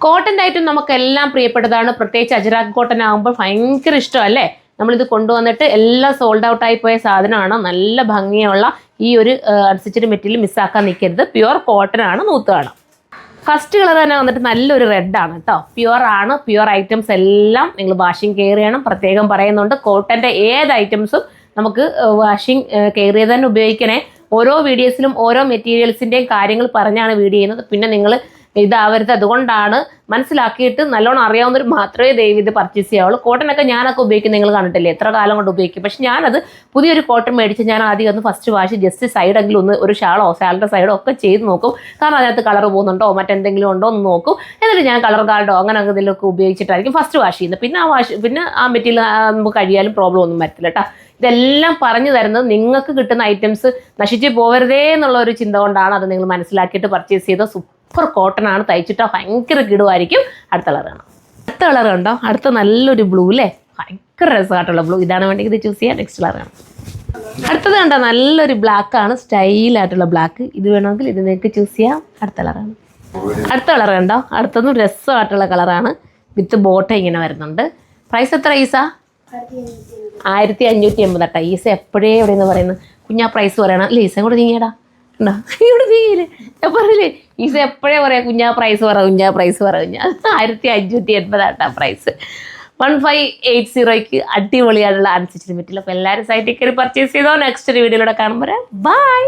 കോട്ടൻ്റെ ഐറ്റം നമുക്കെല്ലാം പ്രിയപ്പെട്ടതാണ്. പ്രത്യേകിച്ച് അജ്രാഖ് കോട്ടൺ ആകുമ്പോൾ ഭയങ്കര ഇഷ്ടമല്ലേ. നമ്മളിത് കൊണ്ടുവന്നിട്ട് എല്ലാം സോൾഡ് ഔട്ട് ആയി പോയ സാധനമാണ്. നല്ല ഭംഗിയുള്ള ഈ ഒരു അൺസ്റ്റിച്ചഡ് മെറ്റീരിയൽ മിസ്സാക്കാൻ നിൽക്കരുത്. പ്യുവർ കോട്ടൺ ആണ്, നൂത്താണ്. ഫസ്റ്റ് കളർ തന്നെ വന്നിട്ട് നല്ലൊരു റെഡാണ് കേട്ടോ. പ്യുവർ ആണ്. പ്യുവർ ഐറ്റംസ് എല്ലാം നിങ്ങൾ വാഷിംഗ് കെയർ ചെയ്യണം. പ്രത്യേകം പറയുന്നുണ്ട്, കോട്ടൻ്റെ ഏത് ഐറ്റംസും നമുക്ക് വാഷിംഗ് കെയർ ചെയ്ത് തന്നെ ഉപയോഗിക്കണേ. ഓരോ വീഡിയോസിലും ഓരോ മെറ്റീരിയൽസിൻ്റെയും കാര്യങ്ങൾ പറഞ്ഞാണ് വീഡിയോ ചെയ്യുന്നത്. പിന്നെ നിങ്ങൾ ഇതാവരുത്. അതുകൊണ്ടാണ് മനസ്സിലാക്കിയിട്ട് നല്ലോണം അറിയാവുന്നവർ മാത്രമേ ദയവ് ഇത് പർച്ചേസ് ചെയ്യാവുള്ളൂ. കോട്ടനൊക്കെ ഞാനൊക്കെ ഉപയോഗിക്കും, നിങ്ങൾ കണ്ടിട്ടില്ലേ എത്ര കാലം കൊണ്ട് ഉപയോഗിക്കും. പക്ഷെ ഞാനത് പുതിയൊരു കോട്ടൺ മേടിച്ച് ഞാൻ ആദ്യം ഒന്ന് ഫസ്റ്റ് വാഷ് ജസ്റ്റ് സൈഡെങ്കിലും ഒന്ന് ഒരു ഷാളോ സാലഡ് സൈഡോ ഒക്കെ ചെയ്ത് നോക്കും. കാരണം അതിനകത്ത് കളർ പോകുന്നുണ്ടോ മറ്റെന്തെങ്കിലും ഉണ്ടോ എന്ന് നോക്കും. എന്നിട്ട് ഞാൻ കളർ കാർഡോ അങ്ങനെ എന്തെങ്കിലുമൊക്കെ ഉപയോഗിച്ചിട്ടായിരിക്കും ഫസ്റ്റ് വാഷ് ചെയ്യുന്നത്. പിന്നെ ആ മെറ്റീരിയൽ നമുക്ക് കഴിയാലും പ്രോബ്ലം ഒന്നും വരത്തില്ല കേട്ടോ. ഇതെല്ലാം പറഞ്ഞു തരുന്നത് നിങ്ങൾക്ക് കിട്ടുന്ന ഐറ്റംസ് നശിച്ച് പോകരുതേ എന്നുള്ള ഒരു ചിന്ത കൊണ്ടാണ്. അത് നിങ്ങൾ മനസ്സിലാക്കിയിട്ട് പർച്ചേസ് ചെയ്ത സൂപ്പർ കോട്ടൺ ആണ്. തയ്ച്ചിട്ടാൽ ഭയങ്കര കിടുവായിരിക്കും. അടുത്ത കളർ കണ്ടോ, അടുത്ത നല്ലൊരു ബ്ലൂ അല്ലേ, ഭയങ്കര രസമായിട്ടുള്ള ബ്ലൂ. ഇതാണ് വേണ്ടി ഇത് ചൂസ് ചെയ്യാം. നെക്സ്റ്റ് കളറാണ്. അടുത്തത് കണ്ടോ, നല്ലൊരു ബ്ലാക്ക് ആണ്, സ്റ്റൈലായിട്ടുള്ള ബ്ലാക്ക്. ഇത് വേണമെങ്കിൽ ഇത് നിങ്ങൾക്ക് ചൂസ് ചെയ്യാം. അടുത്ത കളർ കണ്ടോ, അടുത്തതും രസമായിട്ടുള്ള കളറാണ്. വിത്ത് ബോട്ട ഇങ്ങനെ വരുന്നുണ്ട്. പ്രൈസ് എത്ര ഈസ? 1580 കേട്ടോ. ഈസ എപ്പോഴേ ഇവിടെ നിന്ന് പറയുന്നത് കുഞ്ഞാ പ്രൈസ് പറയണം അല്ലേ. ഈസ കൂടെ നീങ്ങിയടാ ഉണ്ടോ, ഇവിടെ നീങ്ങിയില്ലേ. ഞാൻ പറഞ്ഞില്ലേ ഈസ എപ്പോഴേ പറയാം കുഞ്ഞാ പ്രൈസ് പറ 1580 കേട്ടോ പ്രൈസ്. 1580 അടിപൊളിയായിട്ടുള്ള അൺസ്റ്റിച്ചഡ് മെറ്റീരിയൽ. അപ്പോൾ എല്ലാവരും സൈറ്റിൽ കയറി പർച്ചേസ് ചെയ്തോ. നെക്സ്റ്റ് ഒരു വീഡിയോയിലൂടെ കാണുമ്പോൾ ബൈ.